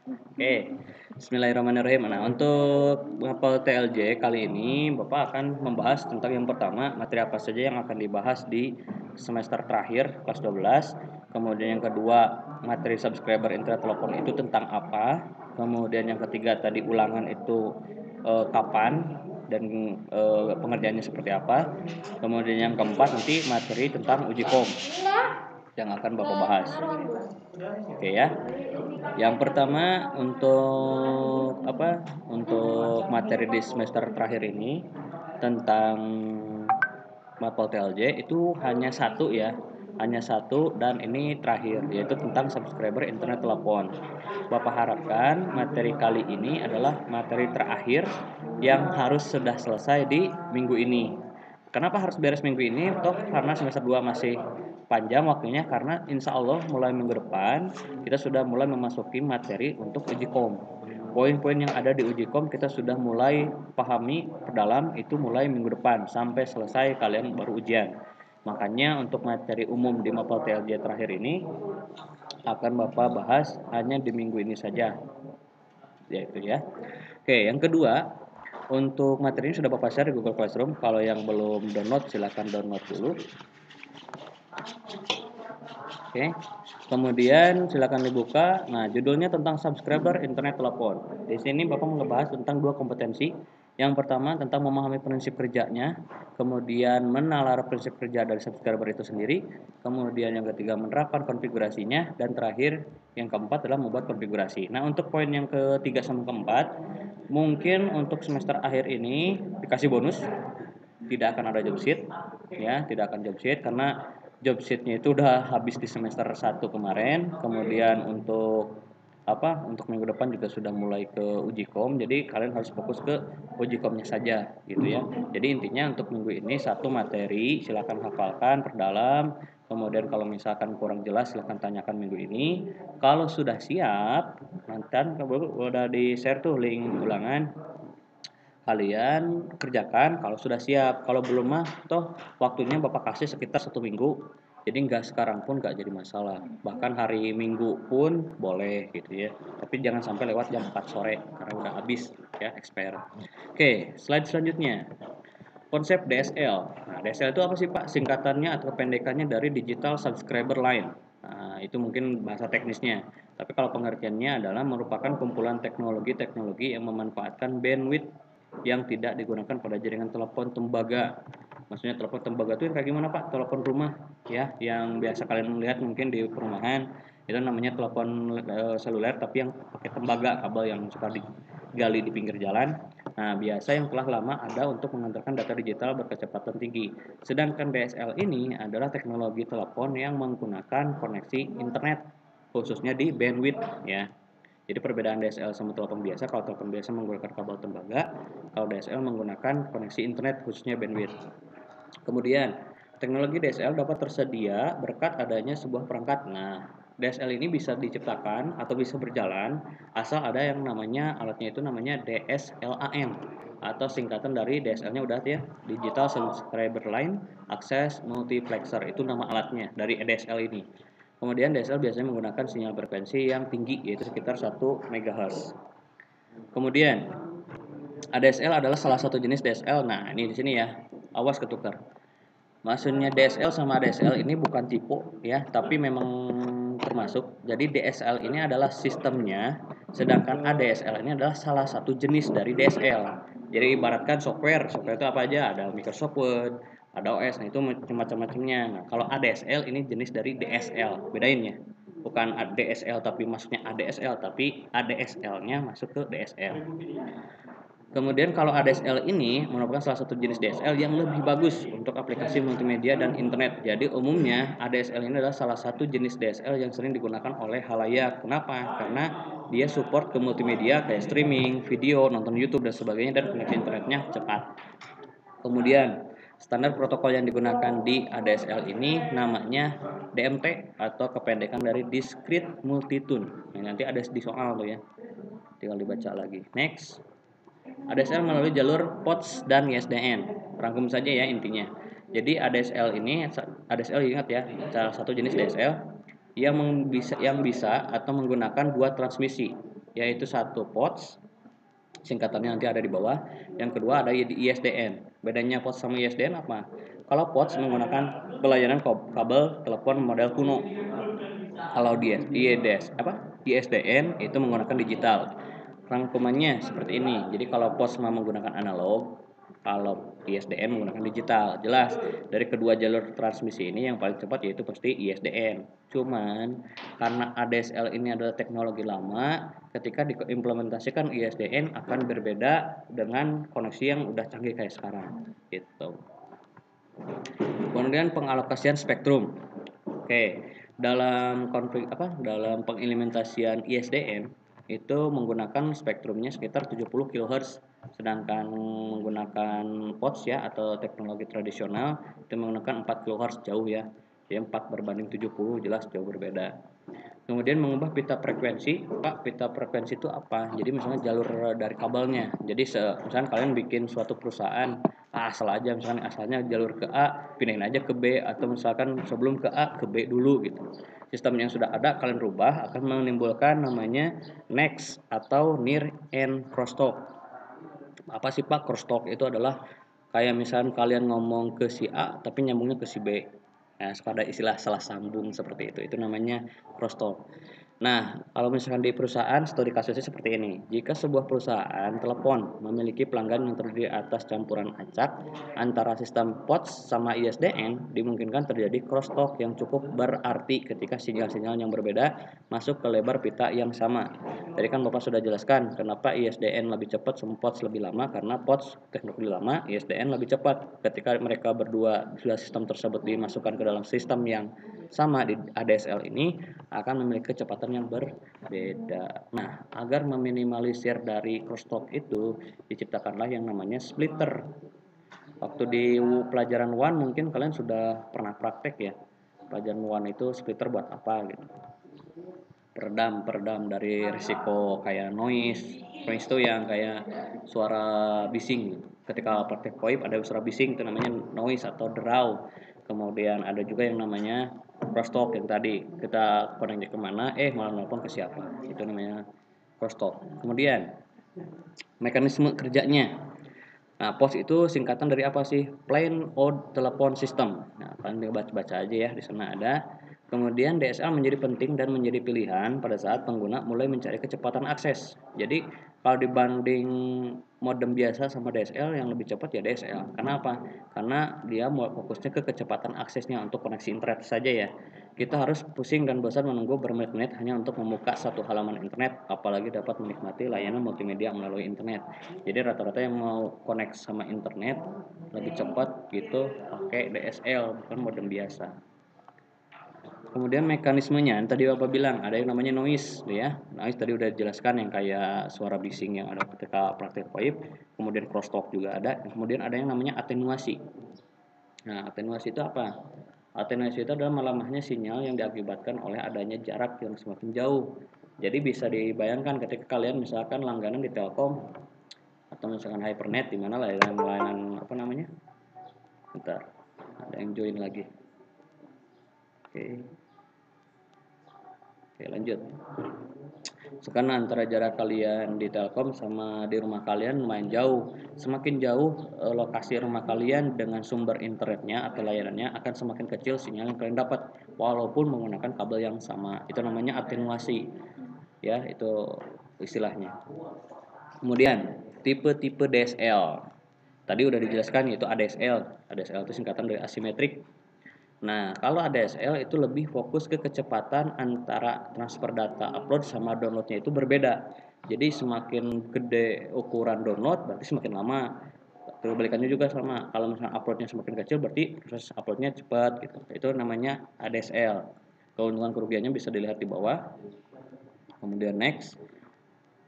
Oke, bismillahirrahmanirrahim. Nah, untuk mapel TLJ kali ini Bapak akan membahas tentang yang pertama, materi apa saja yang akan dibahas di semester terakhir kelas 12. Kemudian yang kedua, materi subscriber internet telepon itu tentang apa. Kemudian yang ketiga tadi ulangan itu kapan dan pengerjaannya seperti apa. Kemudian yang keempat nanti materi tentang uji kom yang akan Bapak bahas. Oke ya. Yang pertama untuk apa? Untuk materi di semester terakhir ini tentang mapel TLJ itu hanya satu ya. Hanya satu dan ini terakhir yaitu tentang subscriber internet telepon. Bapak harapkan materi kali ini adalah materi terakhir yang harus sudah selesai di minggu ini. Kenapa harus beres minggu ini? Toh karena semester 2 masih panjang waktunya karena insya Allah mulai minggu depan kita sudah mulai memasuki materi untuk uji kom. Poin-poin yang ada di uji kom kita sudah mulai pahami perdalam itu mulai minggu depan sampai selesai kalian baru ujian. Makanya untuk materi umum di mapel TLJ terakhir ini akan Bapak bahas hanya di minggu ini saja. Yaitu ya. Oke, yang kedua, untuk materi ini sudah Bapak share di Google Classroom. Kalau yang belum download silakan download dulu. Oke. Kemudian silakan dibuka. Nah, judulnya tentang subscriber internet telepon. Di sini Bapak mau ngebahas tentang dua kompetensi. Yang pertama tentang memahami prinsip kerjanya, kemudian menalar prinsip kerja dari subscriber itu sendiri, kemudian yang ketiga menerapkan konfigurasinya, dan terakhir yang keempat adalah membuat konfigurasi. Nah, untuk poin yang ketiga sama keempat, mungkin untuk semester akhir ini dikasih bonus, tidak akan ada job sheet, ya, tidak akan job sheet karena job sheetnya itu udah habis di semester 1 kemarin. Kemudian untuk untuk minggu depan juga sudah mulai ke uji kom, jadi kalian harus fokus ke uji komnya saja gitu ya. Jadi intinya untuk minggu ini satu materi silakan hafalkan perdalam, kemudian kalau misalkan kurang jelas silakan tanyakan minggu ini. Kalau sudah siap mantan udah di share tuh link ulangan, kalian kerjakan kalau sudah siap. Kalau belum mah toh waktunya Bapak kasih sekitar 1 minggu, jadi nggak sekarang pun nggak jadi masalah, bahkan hari Minggu pun boleh gitu ya, tapi jangan sampai lewat jam 4 sore karena udah habis ya expire. Oke, slide selanjutnya, konsep DSL. Nah, DSL itu apa sih Pak? Singkatannya atau pendekannya dari Digital Subscriber Line. Nah, itu mungkin bahasa teknisnya. Tapi kalau pengertiannya adalah merupakan kumpulan teknologi-teknologi yang memanfaatkan bandwidth yang tidak digunakan pada jaringan telepon tembaga. Maksudnya telepon tembaga itu yang kayak gimana Pak? Telepon rumah ya, yang biasa kalian lihat mungkin di perumahan. Itu namanya telepon seluler tapi yang pakai tembaga, kabel yang suka digali di pinggir jalan. Nah, biasa yang telah lama ada untuk mengantarkan data digital berkecepatan tinggi. Sedangkan DSL ini adalah teknologi telepon yang menggunakan koneksi internet, khususnya di bandwidth ya. Jadi perbedaan DSL sama telepon biasa, kalau telepon biasa menggunakan kabel tembaga, kalau DSL menggunakan koneksi internet khususnya bandwidth. Kemudian, teknologi DSL dapat tersedia berkat adanya sebuah perangkat. Nah, DSL ini bisa diciptakan atau bisa berjalan asal ada yang namanya alatnya itu namanya DSLAM atau singkatan dari DSL-nya udah ya, Digital Subscriber Line Access Multiplexer, itu nama alatnya dari DSL ini. Kemudian DSL biasanya menggunakan sinyal frekuensi yang tinggi yaitu sekitar 1 MHz. Kemudian ADSL adalah salah satu jenis DSL. Nah, ini di sini ya. Awas ketukar. Maksudnya DSL sama ADSL ini bukan tipe ya, tapi memang termasuk. Jadi DSL ini adalah sistemnya, sedangkan ADSL ini adalah salah satu jenis dari DSL. Jadi ibaratkan software itu apa aja? Ada Microsoft Word, ada OS, nah itu macam-macamnya. Nah, kalau ADSL ini jenis dari DSL, bedain ya. Bukan DSL tapi masuknya ADSL, tapi ADSL-nya masuk ke DSL. Kemudian kalau ADSL ini merupakan salah satu jenis DSL yang lebih bagus untuk aplikasi multimedia dan internet. Jadi umumnya ADSL ini adalah salah satu jenis DSL yang sering digunakan oleh halayak. Kenapa? Karena dia support ke multimedia kayak streaming, video, nonton YouTube dan sebagainya, dan koneksi internetnya cepat. Kemudian standar protokol yang digunakan di ADSL ini namanya DMT atau kependekan dari Discrete Multitune. Nah, nanti ada di soal tuh ya. Tinggal dibaca lagi. Next. ADSL melalui jalur POTS dan ISDN. Rangkum saja ya intinya. Jadi ADSL ingat ya, salah satu jenis DSL yang bisa atau menggunakan dua transmisi. yaitu satu POTS, singkatannya nanti ada di bawah. Yang kedua ada ISDN. Bedanya POTS sama ISDN apa? Kalau POTS menggunakan pelayanan kabel telepon model kuno. Kalau di ISDN itu menggunakan digital. Rangkumannya seperti ini. Jadi kalau POTS menggunakan analog, kalau ISDN menggunakan digital. Jelas dari kedua jalur transmisi ini yang paling cepat yaitu pasti ISDN. Cuman karena ADSL ini adalah teknologi lama, ketika diimplementasikan ISDN akan berbeda dengan koneksi yang udah canggih kayak sekarang. Gitu. Kemudian pengalokasian spektrum. Oke, dalam pengimplementasian ISDN itu menggunakan spektrumnya sekitar 70 kHz, sedangkan menggunakan POTS ya atau teknologi tradisional itu menggunakan 4 kHz, jauh ya. Jadi 4 berbanding 70 jelas jauh berbeda. Kemudian mengubah pita frekuensi. Pak, pita frekuensi itu apa? Jadi misalnya jalur dari kabelnya. Jadi misalnya kalian bikin suatu perusahaan, asal aja misalnya asalnya jalur ke A, pindahin aja ke B, atau misalkan sebelum ke A ke B dulu gitu. Sistem yang sudah ada kalian rubah akan menimbulkan namanya next atau near and crosstalk. Apa sih Pak crosstalk? Itu adalah kayak misalnya kalian ngomong ke si A tapi nyambungnya ke si B. Nah, suka ada istilah salah sambung seperti itu. Itu namanya crosstalk. Nah, kalau misalkan di perusahaan, studi kasusnya seperti ini. Jika sebuah perusahaan telepon memiliki pelanggan yang terdiri atas campuran acak antara sistem POTS sama ISDN, dimungkinkan terjadi crosstalk yang cukup berarti ketika sinyal-sinyal yang berbeda masuk ke lebar pita yang sama. Tadi kan Bapak sudah jelaskan kenapa ISDN lebih cepat sama POTS lebih lama, karena POTS teknologi lama, ISDN lebih cepat. Ketika mereka berdua sudah sistem tersebut dimasukkan ke dalam sistem yang sama di ADSL ini akan memiliki kecepatan yang berbeda. Nah, agar meminimalisir dari crosstalk itu diciptakanlah yang namanya splitter. Waktu di pelajaran one mungkin kalian sudah pernah praktek ya. Pelajaran one itu splitter buat apa gitu. Peredam dari risiko kayak noise. Noise itu yang kayak suara bising. Ketika praktek VoIP ada suara bising itu namanya noise atau draw. Kemudian ada juga yang namanya crosstalk yang tadi kita koneksi kemana malah nelfon ke siapa, itu namanya crosstalk. Kemudian mekanisme kerjanya. Nah, POS itu singkatan dari apa sih? Plain Old Telephone System. Nah, kalian tinggal baca-baca aja ya, di sana ada. Kemudian DSL menjadi penting dan menjadi pilihan pada saat pengguna mulai mencari kecepatan akses. Jadi kalau dibanding modem biasa sama DSL yang lebih cepat ya DSL. Kenapa? Karena dia mau fokusnya ke kecepatan aksesnya untuk koneksi internet saja ya. Kita harus pusing dan bosan menunggu bermenit-menit hanya untuk membuka satu halaman internet, apalagi dapat menikmati layanan multimedia melalui internet. Jadi rata-rata yang mau connect sama internet lebih cepat gitu pakai DSL bukan modem biasa. Kemudian mekanismenya tadi Bapak bilang ada yang namanya noise ya. Noise tadi udah dijelaskan yang kayak suara bising yang ada ketika praktek VoIP, kemudian crosstalk juga ada, kemudian ada yang namanya atenuasi. Nah, atenuasi itu apa? Atenuasi itu adalah melemahnya sinyal yang diakibatkan oleh adanya jarak yang semakin jauh. Jadi bisa dibayangkan ketika kalian misalkan langganan di Telkom atau misalkan Hypernet, di mana layanan apa namanya? Bentar, ada yang join lagi. Oke, lanjut. Sekarang antara jarak kalian di Telkom sama di rumah kalian lumayan jauh. Semakin jauh lokasi rumah kalian dengan sumber internetnya atau layanannya akan semakin kecil sinyal yang kalian dapat walaupun menggunakan kabel yang sama. Itu namanya atenuasi. Ya, itu istilahnya. Kemudian tipe-tipe DSL. Tadi udah dijelaskan yaitu ADSL. ADSL itu singkatan dari asimetrik. Nah, kalau ADSL itu lebih fokus ke kecepatan antara transfer data upload sama downloadnya itu berbeda. Jadi semakin gede ukuran download berarti semakin lama. Kebalikannya juga sama. Kalau misalnya uploadnya semakin kecil berarti proses uploadnya cepat gitu. Itu namanya ADSL. Keuntungan kerugiannya bisa dilihat di bawah. Kemudian next.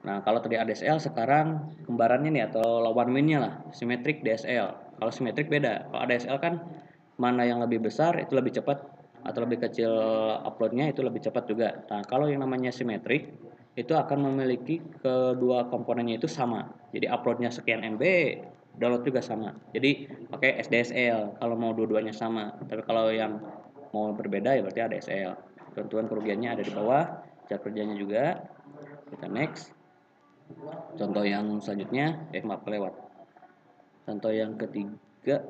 Nah, kalau tadi ADSL sekarang kembarannya nih atau lawan mainnya lah, simetrik DSL. Kalau simetrik beda. Kalau ADSL kan mana yang lebih besar itu lebih cepat atau lebih kecil uploadnya itu lebih cepat juga. Nah, kalau yang namanya simetrik itu akan memiliki kedua komponennya itu sama. Jadi uploadnya sekian MB, download juga sama. Jadi pakai SDSL kalau mau dua-duanya sama. Tapi kalau yang mau berbeda ya berarti ADSL. Keuntungan kerugiannya ada di bawah, cara kerjanya juga. Kita next. Contoh yang selanjutnya, maaf kelewat. Contoh yang ketiga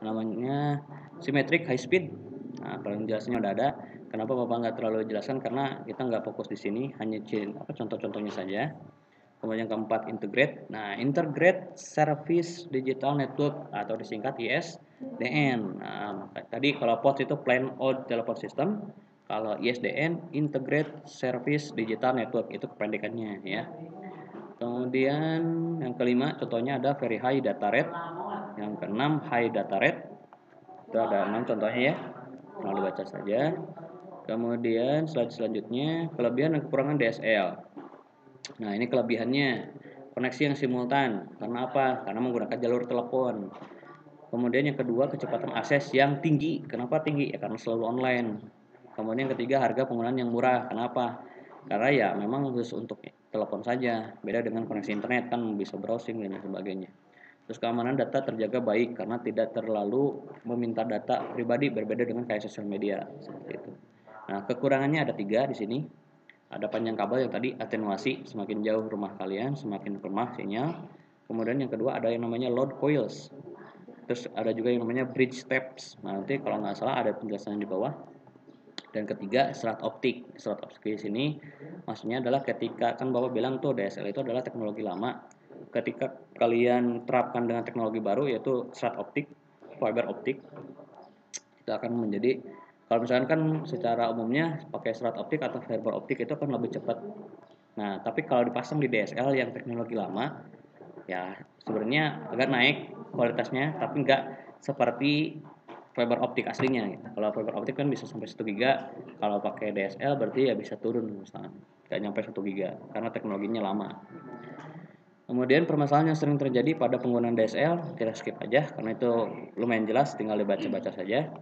namanya symmetric high speed. Nah, paling jelasnya udah ada. Kenapa Bapak nggak terlalu jelaskan? Karena kita nggak fokus di sini, hanya contoh-contohnya saja. Kemudian yang keempat integrate. Nah, integrate service digital network atau disingkat ISDN. Nah, tadi kalau POTS itu plain old telephone system. Kalau ISDN integrate service digital network itu kependekannya ya. Kemudian yang kelima contohnya ada very high data rate. Yang keenam high data rate. Itu ada 6 contohnya ya. Lalu baca saja. Kemudian slide selanjutnya kelebihan dan kekurangan DSL. Nah, ini kelebihannya. Koneksi yang simultan. Karena apa? Karena menggunakan jalur telepon. Kemudian yang kedua, kecepatan akses yang tinggi. Kenapa tinggi? Ya karena selalu online. Kemudian yang ketiga, harga penggunaan yang murah. Kenapa? Karena ya memang khusus untuk telepon saja. Beda dengan koneksi internet kan bisa browsing dan sebagainya. Terus keamanan data terjaga baik karena tidak terlalu meminta data pribadi, berbeda dengan kayak sosial media seperti itu. Nah, kekurangannya ada 3 di sini. Ada panjang kabel yang tadi atenuasi, semakin jauh rumah kalian semakin lemah sinyal. Kemudian yang kedua ada yang namanya load coils. Terus ada juga yang namanya bridge steps. Nah, nanti kalau nggak salah ada penjelasan di bawah. Dan ketiga serat optik. Serat optik di sini maksudnya adalah ketika kan Bapak bilang tuh DSL itu adalah teknologi lama. Ketika kalian terapkan dengan teknologi baru yaitu serat optik, fiber optik, itu akan menjadi, kalau misalkan kan secara umumnya pakai serat optik atau fiber optik itu kan lebih cepat. Nah, tapi kalau dipasang di DSL yang teknologi lama, ya sebenarnya agak naik kualitasnya, tapi nggak seperti fiber optik aslinya. Gitu. Kalau fiber optik kan bisa sampai 1 giga, kalau pakai DSL berarti ya bisa turun misalnya, nggak nyampe 1 giga karena teknologinya lama. Kemudian permasalahan yang sering terjadi pada penggunaan DSL, kita skip aja karena itu lumayan jelas, tinggal dibaca-baca saja.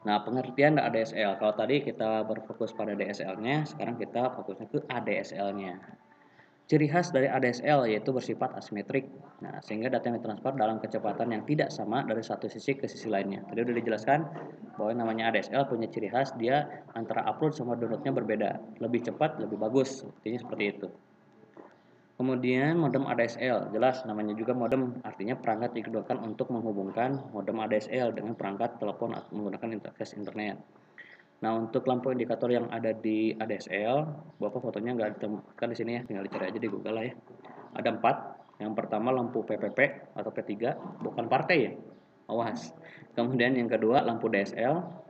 Nah, pengertian ADSL. Kalau tadi kita berfokus pada DSL-nya, sekarang kita fokusnya ke ADSL-nya. Ciri khas dari ADSL yaitu bersifat asimetrik. Nah, sehingga data yang ditransfer dalam kecepatan yang tidak sama dari satu sisi ke sisi lainnya. Tadi udah dijelaskan bahwa yang namanya ADSL punya ciri khas, dia antara upload sama downloadnya berbeda. Lebih cepat, lebih bagus. Intinya seperti itu. Kemudian modem ADSL, jelas namanya juga modem, artinya perangkat digunakan untuk menghubungkan modem ADSL dengan perangkat telepon atau menggunakan interface internet. Nah, untuk lampu indikator yang ada di ADSL, Bapak fotonya nggak ditemukan di sini ya, tinggal dicari aja di Google lah ya. Ada 4. Yang pertama lampu PPP atau P3, bukan partai ya. Awas. Kemudian yang kedua lampu DSL,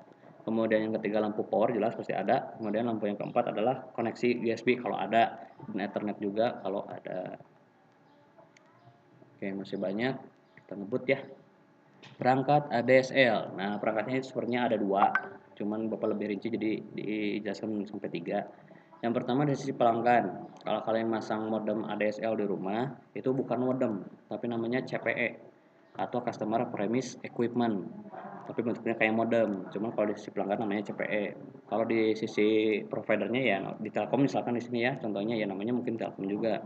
kemudian yang ketiga lampu power jelas pasti ada. Kemudian lampu yang keempat adalah koneksi USB kalau ada, dan Ethernet juga kalau ada. Oke, masih banyak. Kita ngebut ya. Perangkat ADSL. Nah, perangkatnya sebenarnya ada 2. Cuman Bapak lebih rinci jadi dijelaskan sampai 3. Yang pertama dari sisi pelanggan. Kalau kalian masang modem ADSL di rumah, itu bukan modem, tapi namanya CPE atau Customer Premise Equipment. Tapi bentuknya kayak modem. Cuman kalau di sisi pelanggan namanya CPE. Kalau di sisi providernya ya di Telkom misalkan di sini ya, contohnya ya namanya mungkin Telkom juga.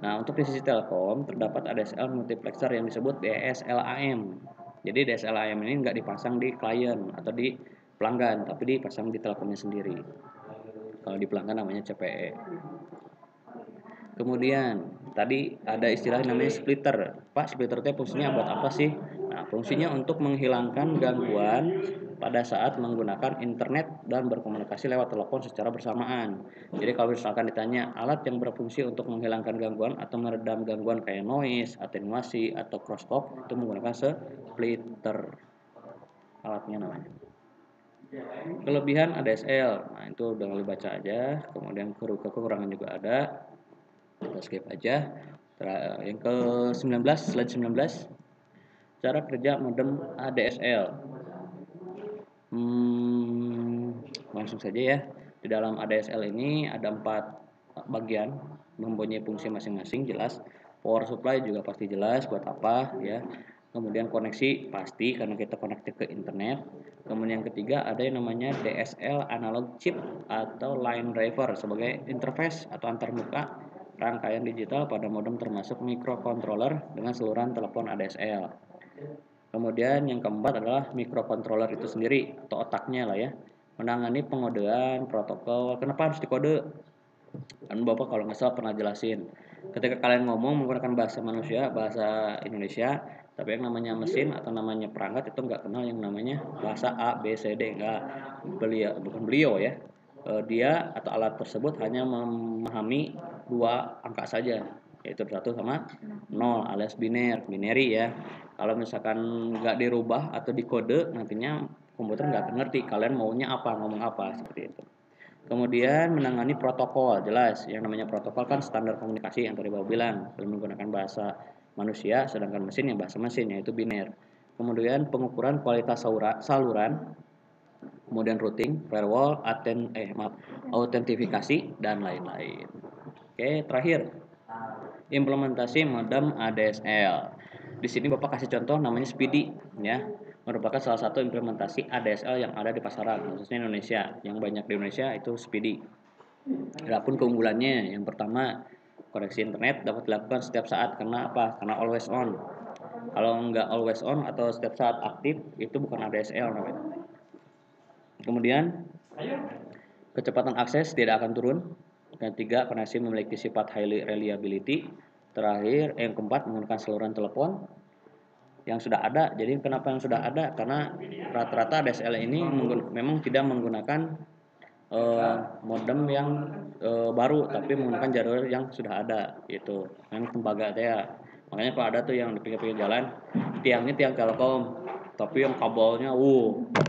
Nah, untuk di sisi Telkom terdapat ADSL multiplexer yang disebut DSLAM. Jadi DSLAM ini nggak dipasang di klien atau di pelanggan, tapi dipasang di Telkomnya sendiri. Kalau di pelanggan namanya CPE. Kemudian tadi ada istilah namanya splitter. Pak, splitter itu fungsinya buat apa sih? Nah, fungsinya untuk menghilangkan gangguan pada saat menggunakan internet dan berkomunikasi lewat telepon secara bersamaan. Jadi kalau misalkan ditanya alat yang berfungsi untuk menghilangkan gangguan atau meredam gangguan kayak noise, atenuasi, atau crosstalk itu menggunakan splitter alatnya namanya. Kelebihan ADSL, nah itu udah baca aja. Kemudian kekurangan juga ada. Kita skip aja. Yang ke-19, slide 19. Cara kerja modem ADSL. Langsung saja ya. Di dalam ADSL ini ada 4 bagian, mempunyai fungsi masing-masing jelas. Power supply juga pasti jelas buat apa ya. Kemudian koneksi pasti karena kita koneksi ke internet. Kemudian yang ketiga ada yang namanya DSL analog chip atau line driver sebagai interface atau antarmuka rangkaian digital pada modem termasuk microcontroller dengan seluruhan telepon ADSL. Kemudian yang keempat adalah microcontroller itu sendiri atau otaknya lah ya, menangani pengodean protokol. Kenapa harus dikode? Kan Bapak kalau nggak salah pernah jelasin, ketika kalian ngomong menggunakan bahasa manusia, bahasa Indonesia, tapi yang namanya mesin atau namanya perangkat itu nggak kenal yang namanya bahasa A, B, C, D, nggak. Beliau, bukan beliau ya, dia atau alat tersebut hanya memahami dua angka saja, yaitu 1 sama 0 alias binary ya. Kalau misalkan nggak dirubah atau dikode, nantinya komputer nggak akan ngerti kalian maunya apa, ngomong apa, seperti itu. Kemudian menangani protokol, jelas. Yang namanya protokol kan standar komunikasi yang tadi Bapak bilang, menggunakan bahasa manusia, sedangkan mesin yang bahasa mesin, yaitu biner. Kemudian pengukuran kualitas saluran, kemudian routing, firewall, autentifikasi, dan lain-lain. Oke, terakhir, implementasi modem ADSL. Di sini Bapak kasih contoh namanya Speedy ya. Merupakan salah satu implementasi ADSL yang ada di pasaran, khususnya Indonesia. Yang banyak di Indonesia itu Speedy. Adapun keunggulannya, yang pertama, koneksi internet dapat dilakukan setiap saat. Karena apa? Karena always on. Kalau nggak always on atau setiap saat aktif, itu bukan ADSL namanya. Kemudian, kecepatan akses tidak akan turun. Yang ketiga, koneksi memiliki sifat highly reliability. Terakhir, yang keempat, menggunakan saluran telepon yang sudah ada. Jadi kenapa yang sudah ada? Karena rata-rata DSL ini memang tidak menggunakan modem yang baru, tapi menggunakan jalur yang sudah ada, gitu. Yang tembaga ya. Makanya kalau ada tuh yang di pinggir-pinggir jalan, tiangnya tiang Telkom, tapi yang kabelnya,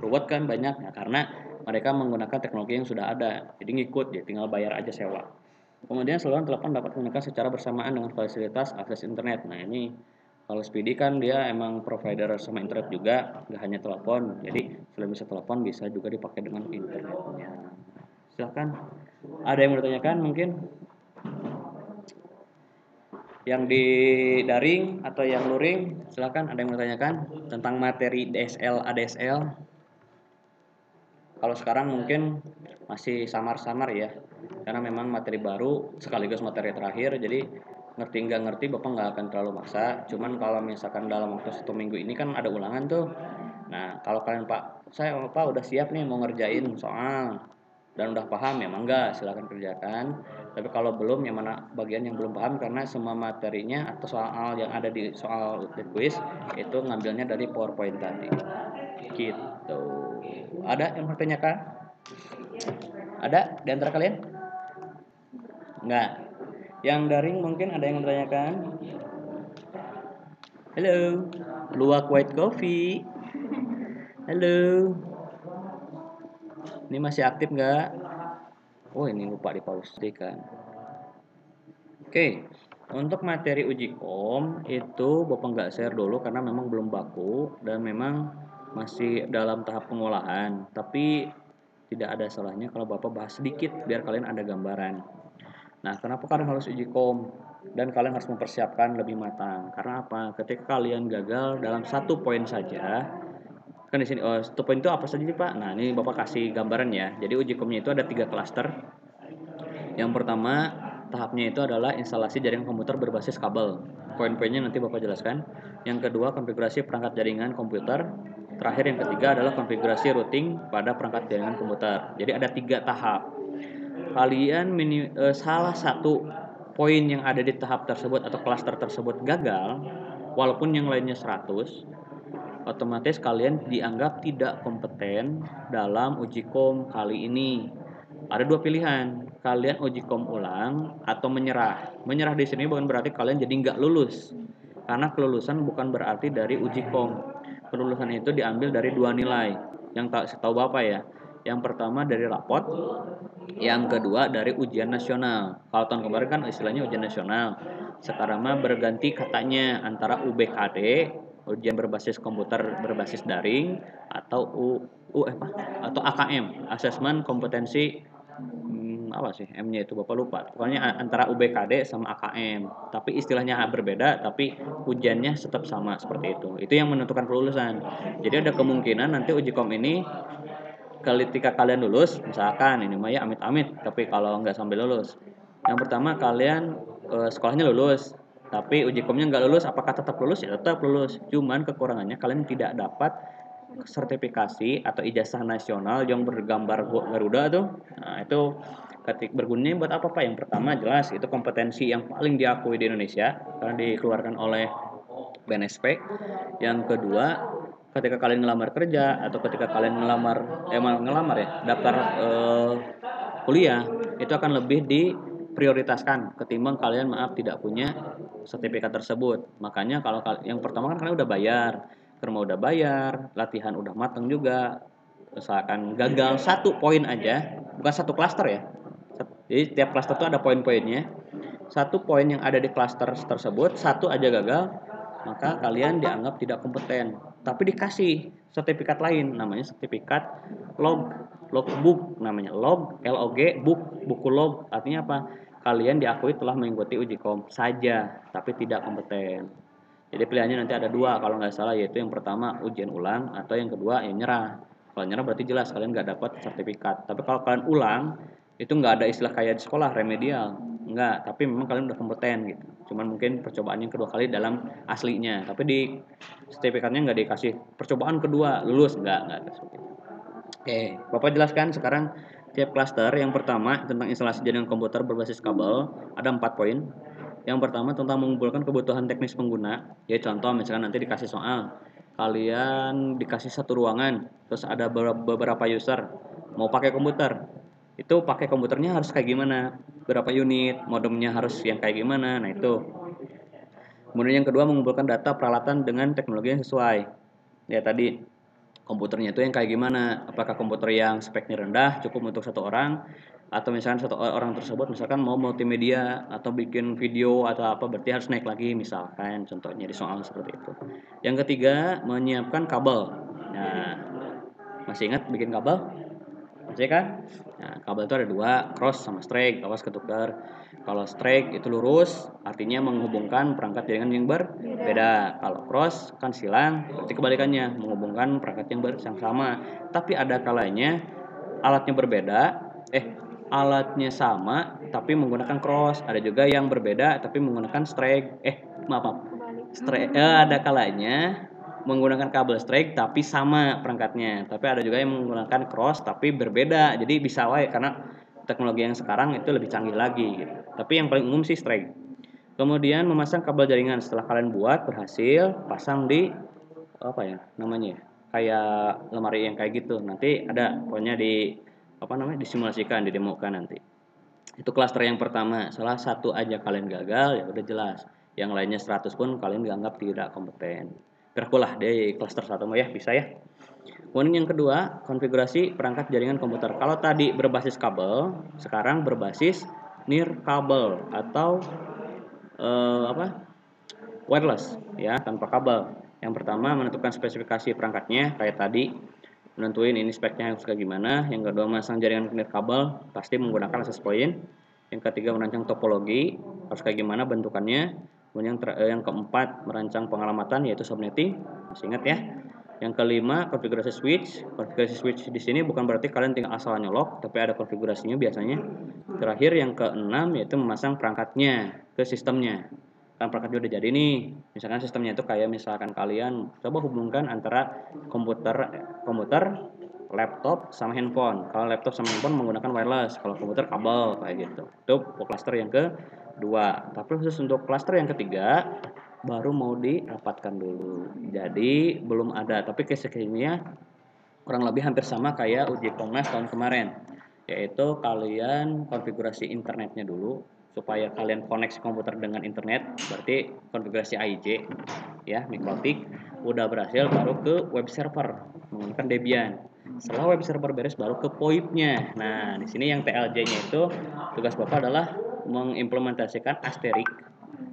ruwet kan banyak. Nah, karena mereka menggunakan teknologi yang sudah ada, jadi ngikut, ya tinggal bayar aja sewa. Kemudian saluran telepon dapat digunakan secara bersamaan dengan fasilitas akses internet. Nah ini kalau Speedy kan dia emang provider sama internet juga, nggak hanya telepon. Jadi selain bisa telepon bisa juga dipakai dengan internetnya. Silahkan. Ada yang mau ditanyakan mungkin? Yang di daring atau yang luring, silahkan. Ada yang mau ditanyakan tentang materi DSL, ADSL? Kalau sekarang mungkin masih samar-samar ya, karena memang materi baru sekaligus materi terakhir, jadi ngerti nggak ngerti Bapak nggak akan terlalu maksa. Cuman kalau misalkan dalam waktu 1 minggu ini kan ada ulangan tuh. Nah kalau kalian saya Pak udah siap nih mau ngerjain soal dan udah paham ya mangga silakan kerjakan. Tapi kalau belum, yang mana bagian yang belum paham, karena semua materinya atau soal yang ada di soal quiz itu ngambilnya dari PowerPoint tadi. Gitu. Ada yang bertanyakan? Ada di antara kalian? Enggak. Yang daring mungkin ada yang bertanyakan? Halo. Luwak white coffee. Halo. Ini masih aktif nggak? Oh ini lupa di pause kan. Oke. Untuk materi uji kom itu Bapak nggak share dulu karena memang belum baku dan memang masih dalam tahap pengolahan. Tapi tidak ada salahnya kalau Bapak bahas sedikit biar kalian ada gambaran. Nah, kenapa kalian harus uji kom dan kalian harus mempersiapkan lebih matang? Karena apa? Ketika kalian gagal dalam 1 poin saja, kan di sini 1 poin itu apa saja sih Pak? Nah, ini Bapak kasih gambaran ya. Jadi uji komnya itu ada 3 klaster. Yang pertama, tahapnya itu adalah instalasi jaringan komputer berbasis kabel. Poin-poinnya nanti Bapak jelaskan. Yang kedua, konfigurasi perangkat jaringan komputer. Terakhir yang ketiga adalah konfigurasi routing pada perangkat jaringan komputer. Jadi ada 3 tahap. Kalian salah satu poin yang ada di tahap tersebut atau klaster tersebut gagal, walaupun yang lainnya 100, otomatis kalian dianggap tidak kompeten dalam uji kom kali ini. Ada 2 pilihan, kalian uji kom ulang atau menyerah. Menyerah di sini bukan berarti kalian jadi nggak lulus, karena kelulusan bukan berarti dari uji kom. Kelulusan itu diambil dari 2 nilai. Yang tahu Bapak ya. Yang pertama dari rapot, yang kedua dari ujian nasional. Kalau tahun kemarin kan istilahnya ujian nasional. Sekarang mah berganti katanya antara UBKD, ujian berbasis komputer berbasis daring, atau atau AKM, asesmen kompetensi apa sih M-nya itu Bapak lupa. Pokoknya antara UBKD sama AKM. Tapi istilahnya berbeda, tapi ujiannya tetap sama seperti itu. Itu yang menentukan kelulusan. Jadi ada kemungkinan nanti uji kom ini ketika kalian lulus, misalkan ini mah ya amit-amit, tapi kalau nggak sampai lulus, yang pertama kalian sekolahnya lulus, tapi uji komnya nggak lulus, apakah tetap lulus? Ya tetap lulus, cuman kekurangannya kalian tidak dapat sertifikasi atau ijazah nasional yang bergambar Garuda tuh. Nah itu Bergunanya buat apa Pak? Yang pertama jelas itu kompetensi yang paling diakui di Indonesia karena dikeluarkan oleh BNSP. Yang kedua, ketika kalian ngelamar kerja atau ketika kalian ngelamar ya, daftar kuliah, itu akan lebih diprioritaskan ketimbang kalian tidak punya sertifikat tersebut. Makanya kalau yang pertama kan kalian udah bayar, rumah udah bayar, latihan udah mateng juga. Misalkan gagal 1 poin aja, bukan 1 klaster ya. Jadi tiap klaster itu ada poin-poinnya. 1 poin yang ada di klaster tersebut, 1 aja gagal, maka kalian dianggap tidak kompeten. Tapi dikasih sertifikat lain, namanya sertifikat logbook, namanya log book, buku log. Artinya apa? Kalian diakui telah mengikuti uji kom saja, tapi tidak kompeten. Jadi pilihannya nanti ada 2 kalau nggak salah, yaitu yang pertama ujian ulang atau yang kedua yang nyerah. Kalau nyerah berarti jelas kalian nggak dapat sertifikat. Tapi kalau kalian ulang, itu nggak ada istilah kayak di sekolah remedial, nggak. Tapi memang kalian udah kompeten gitu. Cuman mungkin percobaannya kedua kali dalam aslinya. Tapi di sertifikatnya nggak dikasih percobaan kedua lulus, nggak ada seperti itu. Oke, Bapak jelaskan sekarang tiap klaster. Yang pertama tentang instalasi jaringan komputer berbasis kabel, ada 4 poin. Yang pertama tentang mengumpulkan kebutuhan teknis pengguna. Ya contoh misalkan nanti dikasih soal, kalian dikasih satu ruangan, terus ada beberapa user mau pakai komputer. Itu pakai komputernya harus kayak gimana? Berapa unit, modemnya harus yang kayak gimana? Nah itu. Kemudian yang kedua mengumpulkan data peralatan dengan teknologi yang sesuai. Ya tadi komputernya itu yang kayak gimana? Apakah komputer yang speknya rendah cukup untuk 1 orang, atau misalkan 1 orang tersebut misalkan mau multimedia atau bikin video atau apa, berarti harus naik lagi misalkan, contohnya di soal seperti itu. Yang ketiga menyiapkan kabel. Nah, masih ingat bikin kabel? Masih kan? Nah, kabel itu ada 2, cross sama straight. Awas ketukar. Kalau straight itu lurus, artinya menghubungkan perangkat jaringan yang berbeda. Kalau cross kan silang, berarti kebalikannya, menghubungkan perangkat yang sama. Tapi ada kalanya alatnya berbeda, alatnya sama tapi menggunakan cross. Ada juga yang berbeda tapi menggunakan straight. Maaf. Straight. Ada kalanya menggunakan kabel straight tapi sama perangkatnya. Tapi ada juga yang menggunakan cross tapi berbeda. Jadi bisa wae karena teknologi yang sekarang itu lebih canggih lagi gitu. Tapi yang paling umum sih straight. Kemudian memasang kabel jaringan setelah kalian buat berhasil, pasang di apa ya namanya? Kayak lemari yang kayak gitu. Nanti ada pokoknya disimulasikan, didemokan nanti. Itu klaster yang pertama. Salah satu aja kalian gagal ya udah jelas. Yang lainnya 100 pun kalian dianggap tidak kompeten. Berkulah di klaster 1 ya, bisa ya. Kemudian yang kedua, konfigurasi perangkat jaringan komputer. Kalau tadi berbasis kabel, sekarang berbasis nirkabel atau wireless ya, tanpa kabel. Yang pertama menentukan spesifikasi perangkatnya kayak tadi, menentuin ini speknya harus kayak gimana. Yang kedua masang jaringan nirkabel pasti menggunakan access point. Yang ketiga merancang topologi harus kayak gimana bentukannya. Kemudian yang keempat merancang pengalamatan yaitu subnetting, masih ingat ya. Yang kelima konfigurasi switch. Konfigurasi switch di sini bukan berarti kalian tinggal asal nyolok, tapi ada konfigurasinya biasanya. Terakhir yang keenam yaitu memasang perangkatnya ke sistemnya. Kan perangkatnya udah jadi nih. Misalkan sistemnya itu kayak misalkan kalian coba hubungkan antara komputer, laptop sama handphone. Kalau laptop sama handphone menggunakan wireless, kalau komputer kabel kayak gitu. Itu cluster yang kedua. Tapi khusus untuk cluster yang ketiga baru mau dirapatkan dulu. Jadi belum ada, tapi case-nya kurang lebih hampir sama kayak uji Komnas tahun kemarin. Yaitu kalian konfigurasi internetnya dulu supaya kalian koneksi komputer dengan internet, berarti konfigurasi AIJ ya, mikrotik udah berhasil baru ke web server menggunakan Debian. Setelah web server beres baru ke POIP-nya. Nah, di sini yang TLJ-nya itu tugas Bapak adalah mengimplementasikan Asterix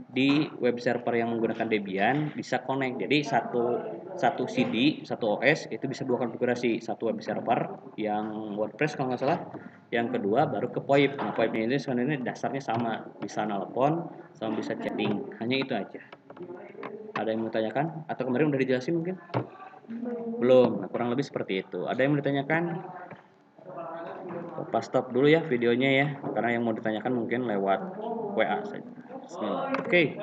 di web server yang menggunakan Debian bisa connect. Jadi satu CD, satu OS itu bisa 2 konfigurasi. Satu web server yang WordPress kalau nggak salah. Yang kedua baru ke POIP. Nah, POIP ini sebenarnya dasarnya sama, bisa nelpon sama bisa chatting. Hanya itu aja. Ada yang mau tanyakan? Atau kemarin udah dijelasin mungkin? Belum. Nah, kurang lebih seperti itu. Ada yang mau ditanyakan? Pas stop dulu ya videonya ya, karena yang mau ditanyakan mungkin lewat WA saja. Oke.